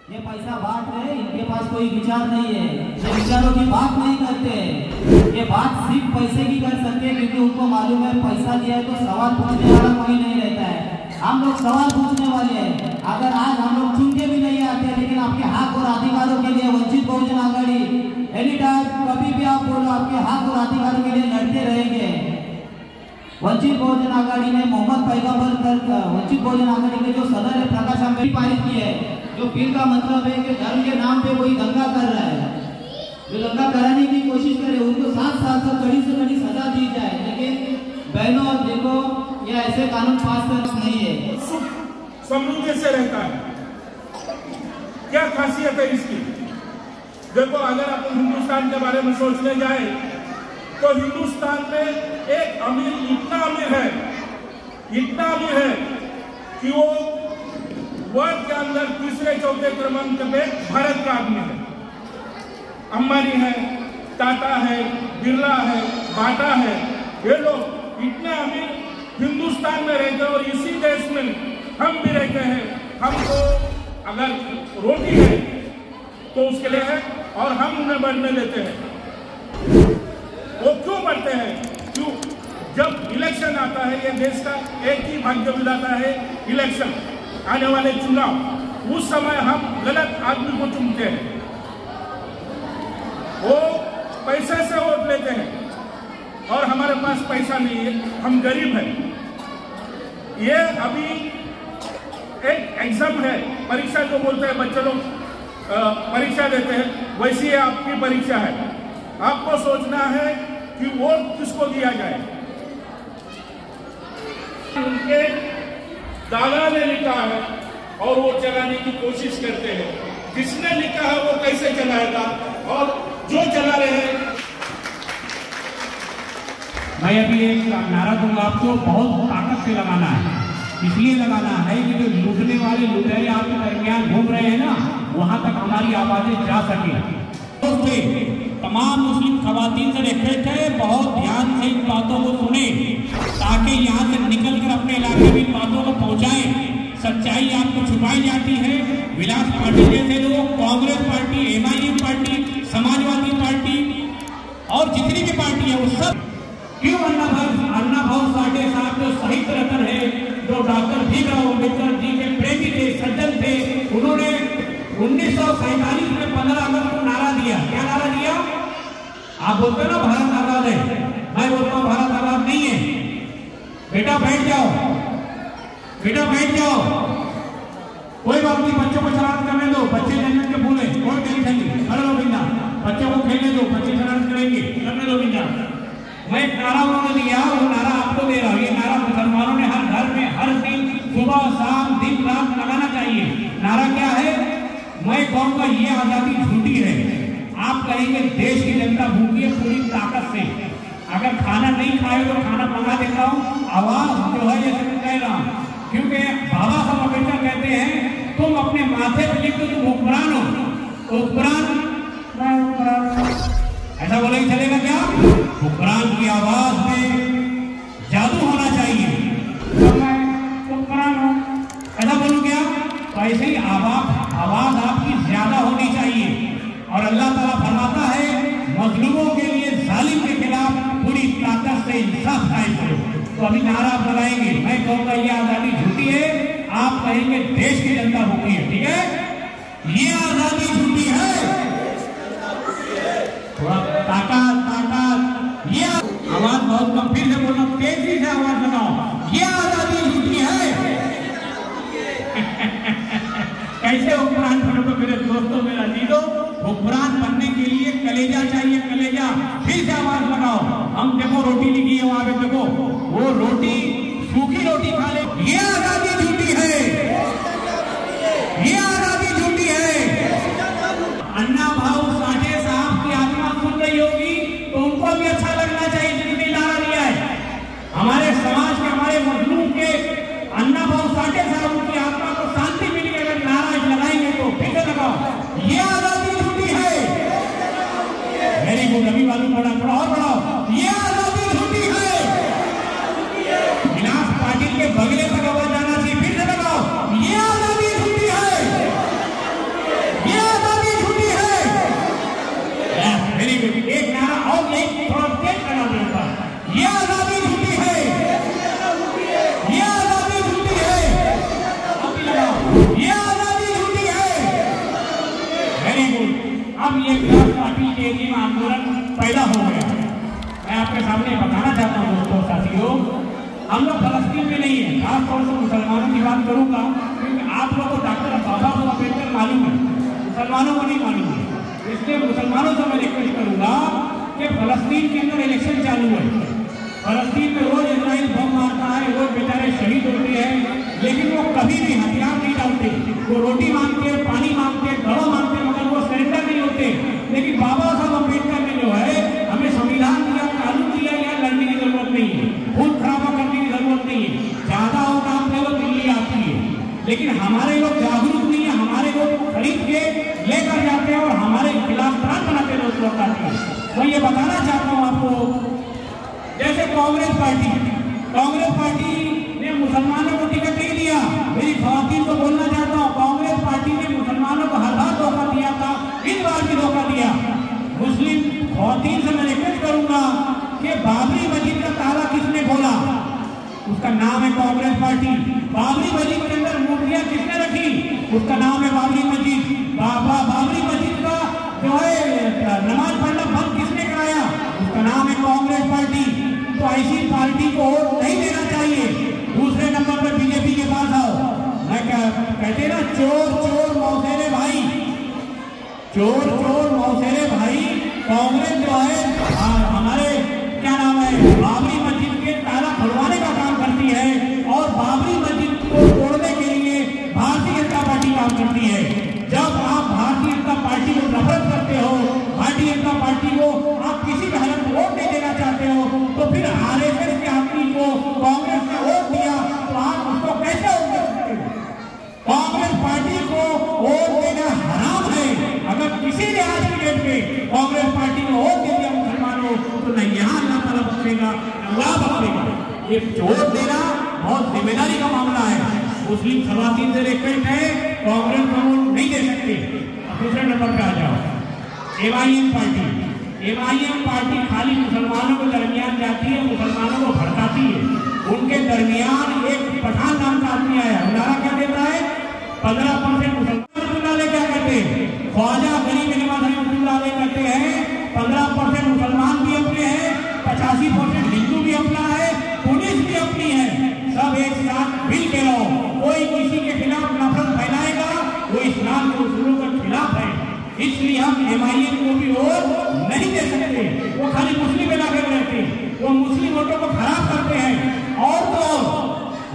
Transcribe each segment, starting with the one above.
ये पैसा बांट रहे, इनके पास कोई विचार नहीं है, ये विचारों की बात नहीं करते। ये बात सिर्फ पैसे की कर सकते हैं क्योंकि उनको मालूम है पैसा दिया है तो सवाल पूछने वाला कोई नहीं रहता है। हम लोग सवाल पूछने वाले हैं। अगर आज हम लोग चुन के भी नहीं आते लेकिन आपके हक और अधिकारों के लिए वंचित बहुजन आघाड़ी एनी टाइम कभी भी आप बोलो आपके हक और अधिकारों के लिए लड़ते रहेंगे। वंचित बहुजन आघाड़ी ने मोहम्मद पैगंबर कर वंचित बहुजन आघाड़ी के जो सदर है प्रकाश आंबेडकर पारित किए है, जो बिल का मतलब है कि धर्म के नाम पे कोई दंगा कर रहा है, जो दंगा कराने की कोशिश करे उनको 7 साल तक कड़ी से कड़ी सजा दी जाए। लेकिन बहनों देखो ये ऐसे कानून पास करना नहीं है। समृद्धि से रहता है, क्या खासियत है इसकी? देखो अगर अपन हिंदुस्तान के बारे में सोचने जाए तो हिंदुस्तान में एक अमीर इतना अमीर है कि वो वर्ल्ड के अंदर तीसरे चौथे क्रमांक पे भारत का आदमी है। अंबानी है, टाटा है, बिरला है, बाटा है, ये लोग इतने अमीर हिंदुस्तान में रहते हैं और इसी देश में हम भी रहते हैं। हमको अगर रोटी है तो उसके लिए है और हम उन्हें बढ़ने देते हैं। वो क्यों बढ़ते हैं? क्यों? जब इलेक्शन आता है, ये देश का एक ही भाग्य मिलाता है, इलेक्शन आने वाले चुनाव, उस समय हम गलत आदमी को चुनते हैं, वो पैसे से वोट लेते हैं और हमारे पास पैसा नहीं है, हम गरीब हैं। ये अभी एक एग्जाम है, परीक्षा जो बोलते हैं बच्चे लोग परीक्षा देते हैं, वैसी आपकी परीक्षा है। आपको सोचना है कि वोट किसको दिया जाए। उनके दादा ने लिखा है और वो चलाने की कोशिश करते हैं। जिसने लिखा है वो कैसे चलाएगा? और जो चला रहे हैं। मैं अभी एक नारा दूंगा आपको, बहुत ताकत से लगाना है। इसलिए लगाना है कि जो लूटने वाले लुटेरे आपके दरमियान घूम रहे हैं ना, वहां तक हमारी आवाजें जा सके। तमाम मुस्लिम खवातीन से रिक्वेस्ट है, बहुत ध्यान से इन बातों को सुने ताकि यहाँ से निकल कर अपने इलाके में इन बातों को पहुँचाएं। सच्चाई आपको छुपाई जाती है। विलास पार्टी जैसे लोग, Congress party, MIM party, Samajwadi party और जितनी भी पार्टी है वो सब क्यों अन्ना भाऊ साठे साहब जो शहीद रतन है, जो डॉक्टर भीमराव अम्बेडकर जी के प्रेमी थे, सज्जन थे, उन्होंने 1947 में 15 अगस्त को नारा दिया। क्या नारा दिया? आप बोलते ना भारत आजाद है, मैं बोलता हूँ भारत आजाद नहीं है। बेटा बैठ जाओ, बेटा बैठ जाओ, कोई बात नहीं, बच्चों को शरारत करने दो, बच्चे जन्नत के फूल है, कोई टेंशन नहीं, कर लो बिंदा, बच्चों को खेलने दो, बच्चे शरारत करेंगे, करने दो बिंदा। मैं एक नारा उन्होंने दिया, वो नारा आपको दे रहा हूँ। ये नारा मुसलमानों ने हर घर में हर दिन सुबह शाम दिन रात लगाना चाहिए। नारा क्या है? मैं कहूँगा ये आजादी झूठी है। आप कहेंगे देश की जनता भूखी है पूरी ताकत से, अगर खाना नहीं खाए तो खाना मंगा देता हूँ। आवाज जो है ये कह रहा हूँ क्योंकि बाबा साहब अम्बेडकर कहते हैं तुम अपने माथे पर लिख दो तुम हुक्मरान हो, तो हुक्मरान मैं हुक्मरान, ऐसा बोले चलेगा क्या? हुक्मरान की आवाज में जादू होना चाहिए, तो मैं हुक्मरान हूं, ऐसा बोलूं क्या? तो ऐसे ही आवाज आपकी ज्यादा होनी चाहिए। और अल्लाह ताला फरमाता है मजलूमों के लिए, जालिम के खिलाफ पूरी ताकत से इंसाफ कायम करो। तो अभी नारा आप लगाएंगे, मैं कहूँगा ये आजादी झूठी है, आप कहेंगे देश की जनता भूखी है। ठीक है, ये आजादी झूठी है, थोड़ा ताकत ये आवाज बहुत कम, फिर से बोलना, तेजी से आवाज लगाओ, ये आजादी झूठी है। कैसे हुक्मरान बनोगे मेरे दोस्तों, मेरा अजीजों? हुक्मरान बनने के लिए कलेजा चाहिए, कलेजा। फिर से आवाज लगाओ। हम देखो रोटी लिखी है वहां पे, देखो वो रोटी सूखी रोटी खा ले, ये आजादी झूठी है, ये आजादी झूठी है। अन्ना भाऊ साठे साहब की आत्मा सुन रही होगी तो उनको भी अच्छा लगना चाहिए जिसने नारा दिया है। हमारे समाज के, हमारे मजलूम के अन्ना भाऊ साठे साहब की आत्मा को शांति मिली अगर नारा लगाएंगे तो फिर लगाओ, ये आजादी झूठी है। वेरी गुड, अभी मालूम पड़ा, थोड़ा और बढ़ाओ, ये आजादी झूठी है। विलास पाटिल के बगले तक आवाज आना भी एक विकास पार्टी के एरिया में आंदोलन पैदा हो गया। मैं आपके सामने बताना चाहता हूँ दोस्तों साथियों, हम लोग फलस्तीन में नहीं है, खासतौर से मुसलमानों की बात करूंगा क्योंकि आप लोगों को डॉक्टर बाबा साहब अम्बेडकर मालूम है, मुसलमानों को नहीं मालूम है। इसलिए मुसलमानों से मैं रिक्वेस्ट करूंगा कि फलस्तीन के अंदर इलेक्शन चालू है, फलस्तीन में रोज इजराइल बम मारता है, रोज बेचारे शहीद होते हैं, लेकिन वो कभी भी हथियार नहीं डालते, वो रोटी मांगते, पानी मांगते, घरों मांगते, मगर वो सरेंडर नहीं होते। लेकिन बाबा साहब अम्बेडकर ने जो है हमें संविधान दिया, कानून दिया, यहाँ लड़ने की जरूरत नहीं है, खून खराबा करने की जरूरत नहीं है, ज्यादा हो काम है वो दिल्ली आती है। लेकिन हमारे लोग जागरूक नहीं है, हमारे लोग खरीद के लेकर जाते हैं और हमारे खिलाफ प्लान बनाते हैं दोस्तों साथियों। मैं ये बताना चाहता हूँ आपको, जैसे कांग्रेस पार्टी ने मुसलमानों को टिकट नहीं दिया। मेरी खवातीन को बोलना चाहता हूँ, कांग्रेस पार्टी ने मुसलमानों को हर बार धोखा दिया था, इस बार भी धोखा दिया। मुस्लिम खवातीन से मैं रिक्वेस्ट करूंगा कि बाबरी मस्जिद का ताला किसने खोला, उसका नाम है कांग्रेस पार्टी। बाबरी मस्जिद के अंदर मूर्तियां किसने रखी, उसका नाम है बाबरी मस्जिद। बाबरी मस्जिद का जो है नमाज पढ़ना बंद किसने कराया, उसका नाम है कांग्रेस पार्टी। तो ऐसी पार्टी को वोट नहीं देना चाहिए। दूसरे नंबर पर बीजेपी के पास आओ, मैं कहते ना चोर चोर मौसेरे भाई, चोर चोर मौसेरे भाई। कांग्रेस जो है हमारे क्या नाम है बाबरी मस्जिद के ताला खुलवाने का काम करती है और बाबरी मस्जिद को तोड़ने के लिए भारतीय जनता पार्टी काम करती है। जब आप भारतीय जनता पार्टी को नफरत करते हो, भारतीय जनता पार्टी को आप किसी भी हालत में वोट नहीं देना चाहते हो, तो फिर आरएसएस के आदमी को कांग्रेस ने वोट दिया तो आप उसको कैसे वोट दे सकते हो? कांग्रेस पार्टी को वोट देना हराम है। अगर किसी ने आज की डेट में कांग्रेस पार्टी को वोट दे दिया मुसलमानों तो नहीं यहाँ अल्लाह ताला बख्शेगा, अल्लाह बख्शेगा। ये वोट देना बहुत जिम्मेदारी का मामला है। मुस्लिम खवातीन से रिक्वेस्ट है, कांग्रेस को वोट नहीं दे सकते। दूसरे नंबर पे आ जाओ, एमआईएम पार्टी खाली मुसलमानों के दरमियान जाती है, मुसलमानों को भड़काती है। उनके दरमियान एक पठान नाम का आदमी आया, नारा क्या देता है, 15% मुसलमान क्या कहते हैं, ख्वाजा गरीब नवाज कहते हैं 15% मुसलमान भी अपने हैं, 85% हिंदू भी अपना है, पुलिस भी अपनी है, सब एक साथ मिल के रहो। कोई किसी के खिलाफ नफरत फैलाएगा वो इस्लाम के उसूलों के खिलाफ है। इसलिए हम एमआईएम को भी वोट नहीं दे सकते। वो खाली मुस्लिम इलाके में रहते हैं, वो मुस्लिम वोटों को खराब करते हैं। और तो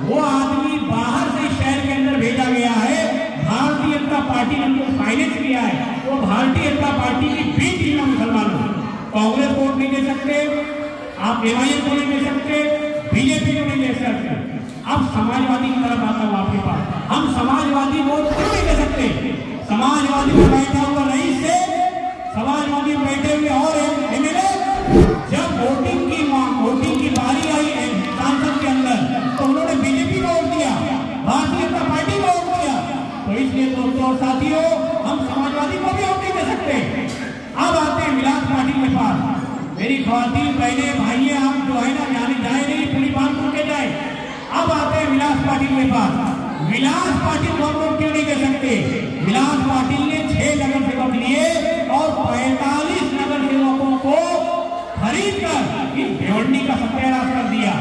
वो आदमी बाहर से शहर के अंदर भेजा गया है, भारतीय जनता पार्टी ने उनको फाइनेंस किया है, वो भारतीय जनता पार्टी की बी टीम है मुसलमानों। कांग्रेस वोट नहीं दे सकते, आप एमआईएम को नहीं दे सकते, बीजेपी को नहीं दे सकते। अब समाजवादी की तरफ आता हूँ आपके पास, हम समाजवादी वोट क्यों नहीं दे सकते? समाजवादी में बैठा हुआ रईस से, समाजवादी में बैठे हुए और एमएलए, जब वोटिंग की बारी आई सांसद के अंदर तो उन्होंने बीजेपी को वोट दिया, भारतीय जनता पार्टी को वोट दिया। तो इसलिए दोस्तों और साथियों, हम समाजवादी को भी वोट नहीं दे सकते। अब आते हैं विलास पार्टी के पास। मेरी ख्वातीन बहने भाइये, आप जो है ना जाए नहीं, पूरी बात सुन के जाए। अब आते हैं विलास पाटिल के पास। विलास पाटिल को वोट क्यों नहीं दे सकते? विलास पाटिल ने 6 नगर सेवक लिए और 45 नगर सेवकों को खरीद कर इस भिवंडी का सत्यानाश कर दिया।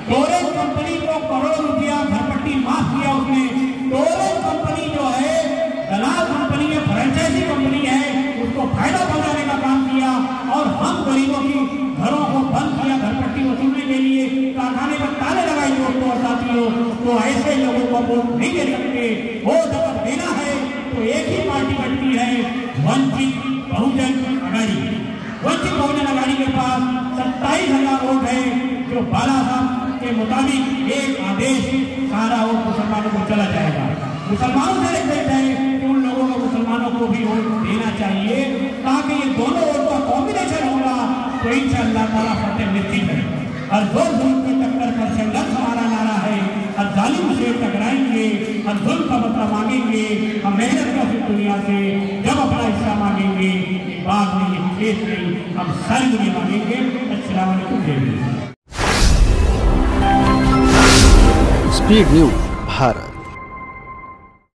टोरेंट कंपनी को करोड़ों रुपया घरपट्टी माफ किया उसने। टोरेंट कंपनी जो है दलाल कंपनी है, फ्रेंचाइजी कंपनी है, उसको फायदा पहुंचाने का काम किया और हम गरीबों की घरों को बंद किया घरपट्टी वसूलने के लिए, कारखाने पर ताले लगाए दोस्तों और साथियों। तो ऐसे लोगों को वोट नहीं दे सकते। वोट अगर देना है तो एक ही पार्टी बनती है, वंचित बहुजन अघाड़ी। वंचित बहुजन अघाड़ी के पास 27,000 वोट है, जो बाला साहब के मुताबिक एक आदेश सारा वोट मुसलमानों को चला जाएगा। मुसलमानों से रिक्वेस्ट है कि उन लोगों को मुसलमानों को भी वोट देना चाहिए, ताकि ये दोनों वोट का कॉम्बिनेशन होगा तो इंशाअल्लाह ताला फतेह निश्चित है। हर जोर जुल्म की टक्कर पर संघर्ष हमारा नारा है। हर जालिम से टकराएंगे, हर जुल्म का बदला मांगेंगे। हम मेहनत का फिर दुनिया से जब अपना हिस्सा मांगेंगे, बाद में ये खेत नहीं, हम सारी दुनिया मांगेंगे। अस्सलाम वालेकुम। Speed news Bharat.